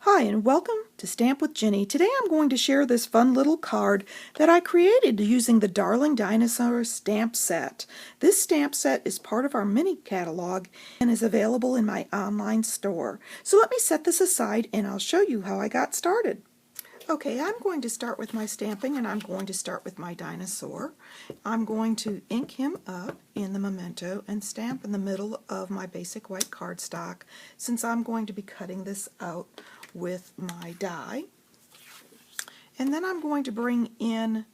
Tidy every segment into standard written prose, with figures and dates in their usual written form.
Hi and welcome to Stamp with Ginny. Today I'm going to share this fun little card that I created using the Darling Dinosaur stamp set. This stamp set is part of our mini catalog and is available in my online store. So let me set this aside and I'll show you how I got started. Okay, I'm going to start with my stamping and I'm going to start with my dinosaur. I'm going to ink him up in the memento and stamp in the middle of my basic white cardstock since I'm going to be cutting this out with my die. And then I'm going to bring in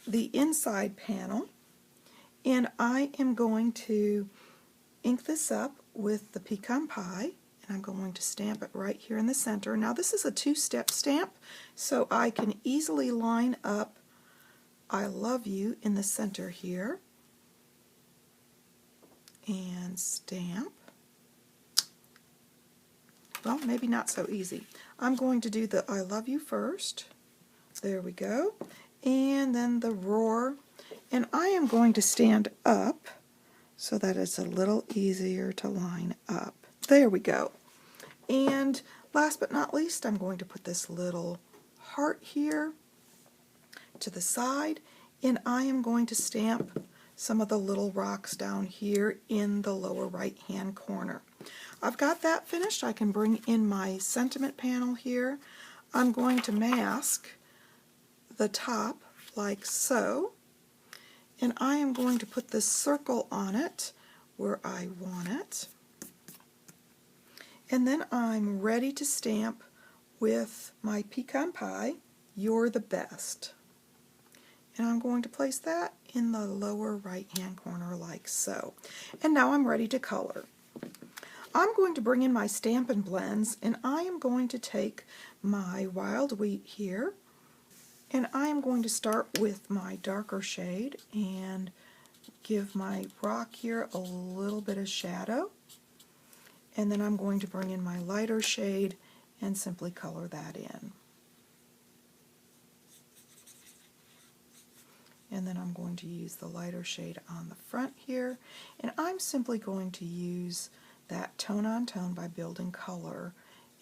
the inside panel and I am going to ink this up with the pecan pie. I'm going to stamp it right here in the center. Now this is a two-step stamp, so I can easily line up I love you in the center here and stamp. Well, maybe not so easy. I'm going to do the I love you first. There we go. And then the roar. And I am going to stand up so that it's a little easier to line up. There we go. And last but not least, I'm going to put this little heart here to the side, and I am going to stamp some of the little rocks down here in the lower right hand corner. I've got that finished. I can bring in my sentiment panel here. I'm going to mask the top like so, and I am going to put this circle on it where I want it. And then I'm ready to stamp with my pecan pie, You're the Best. And I'm going to place that in the lower right hand corner like so. And now I'm ready to color. I'm going to bring in my Stampin' Blends and I am going to take my wild wheat here and I am going to start with my darker shade and give my rock here a little bit of shadow. And then I'm going to bring in my lighter shade and simply color that in. And then I'm going to use the lighter shade on the front here. And I'm simply going to use that tone on tone by building color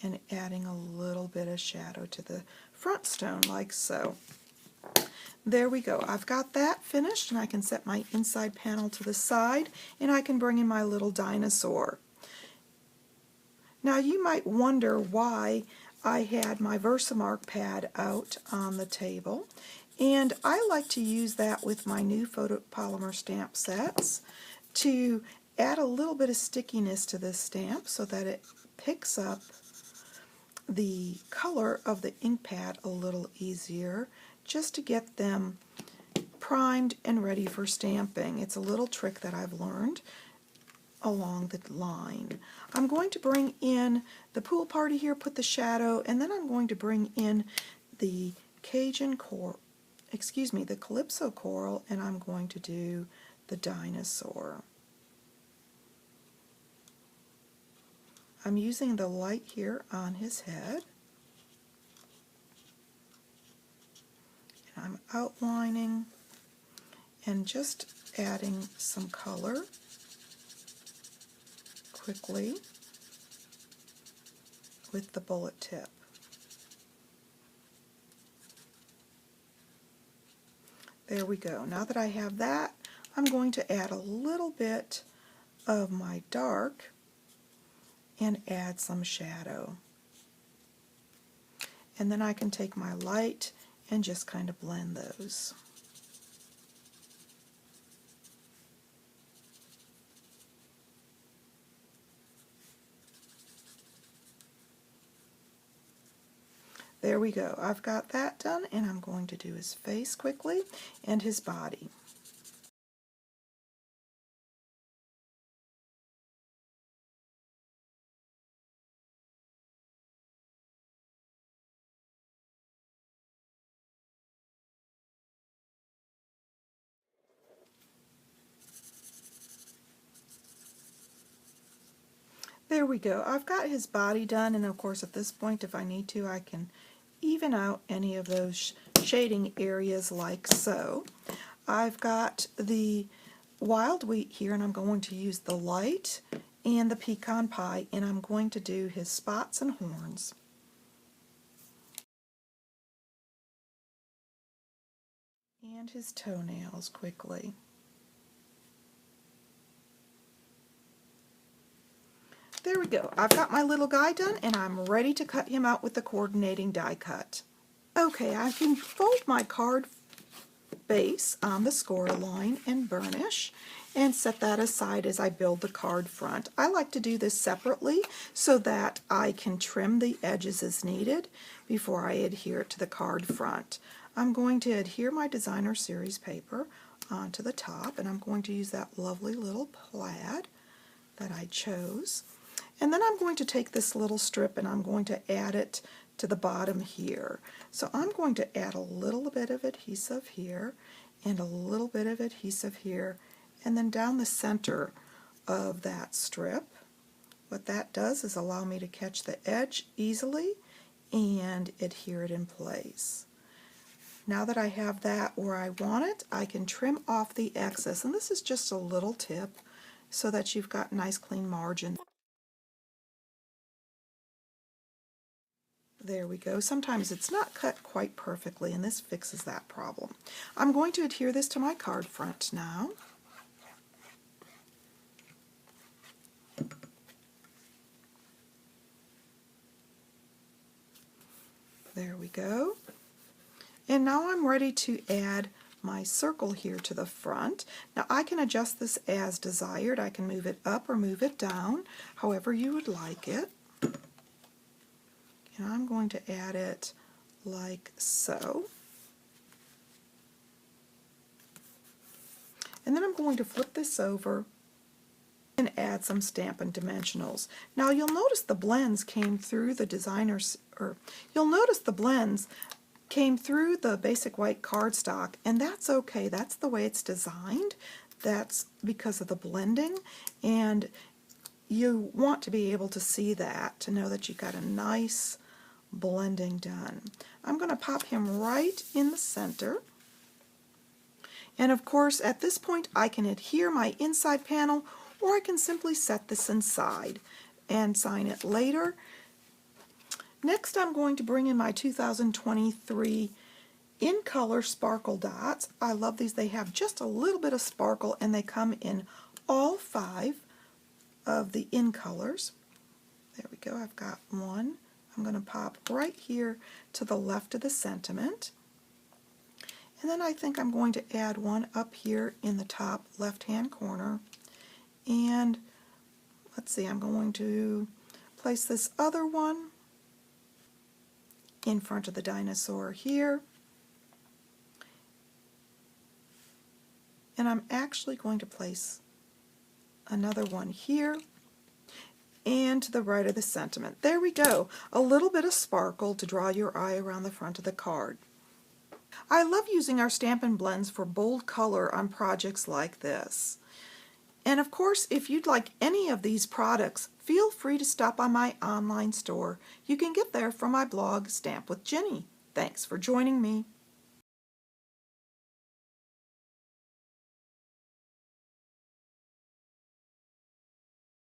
and adding a little bit of shadow to the front stone like so. There we go. I've got that finished and I can set my inside panel to the side and I can bring in my little dinosaur. Now you might wonder why I had my Versamark pad out on the table, and I like to use that with my new photopolymer stamp sets to add a little bit of stickiness to this stamp so that it picks up the color of the ink pad a little easier, just to get them primed and ready for stamping. It's a little trick that I've learned along the line. I'm going to bring in the pool party here, put the shadow, and then I'm going to bring in the the Calypso coral, and I'm going to do the dinosaur. I'm using the light here on his head. And I'm outlining and just adding some color quickly with the bullet tip. There we go. Now that I have that, I'm going to add a little bit of my dark and add some shadow. And then I can take my light and just kind of blend those. There we go. I've got that done, and I'm going to do his face quickly and his body. There we go. I've got his body done, and of course at this point, if I need to, I can even out any of those shading areas like so. I've got the wild wheat here, and I'm going to use the light and the pecan pie, and I'm going to do his spots and horns. And his toenails quickly. There we go. I've got my little guy done and I'm ready to cut him out with the coordinating die cut. Okay, I can fold my card base on the score line and burnish and set that aside as I build the card front. I like to do this separately so that I can trim the edges as needed before I adhere it to the card front. I'm going to adhere my designer series paper onto the top, and I'm going to use that lovely little plaid that I chose. And then I'm going to take this little strip and I'm going to add it to the bottom here. So I'm going to add a little bit of adhesive here and a little bit of adhesive here, and then down the center of that strip. What that does is allow me to catch the edge easily and adhere it in place. Now that I have that where I want it, I can trim off the excess, and this is just a little tip so that you've got nice clean margins. There we go. Sometimes it's not cut quite perfectly, and this fixes that problem. I'm going to adhere this to my card front now. There we go. And now I'm ready to add my circle here to the front. Now I can adjust this as desired. I can move it up or move it down, however you would like it. And I'm going to add it like so. And then I'm going to flip this over and add some Stampin' Dimensionals. Now you'll notice the blends came through the came through the basic white cardstock, and that's okay. That's the way it's designed. That's because of the blending, and you want to be able to see that, to know that you got a nice blending done. I'm going to pop him right in the center, and of course at this point I can adhere my inside panel, or I can simply set this inside and sign it later. Next I'm going to bring in my 2023 in color sparkle dots. I love these. They have just a little bit of sparkle and they come in all 5 of the in colors. There we go. I've got one. I'm going to pop right here to the left of the sentiment. And then I think I'm going to add one up here in the top left hand corner. And let's see, I'm going to place this other one in front of the dinosaur here. And I'm actually going to place another one here and to the right of the sentiment. There we go. A little bit of sparkle to draw your eye around the front of the card. I love using our Stampin' Blends for bold color on projects like this. And of course, if you'd like any of these products, feel free to stop by my online store. You can get there from my blog, Stamp with Jini. Thanks for joining me.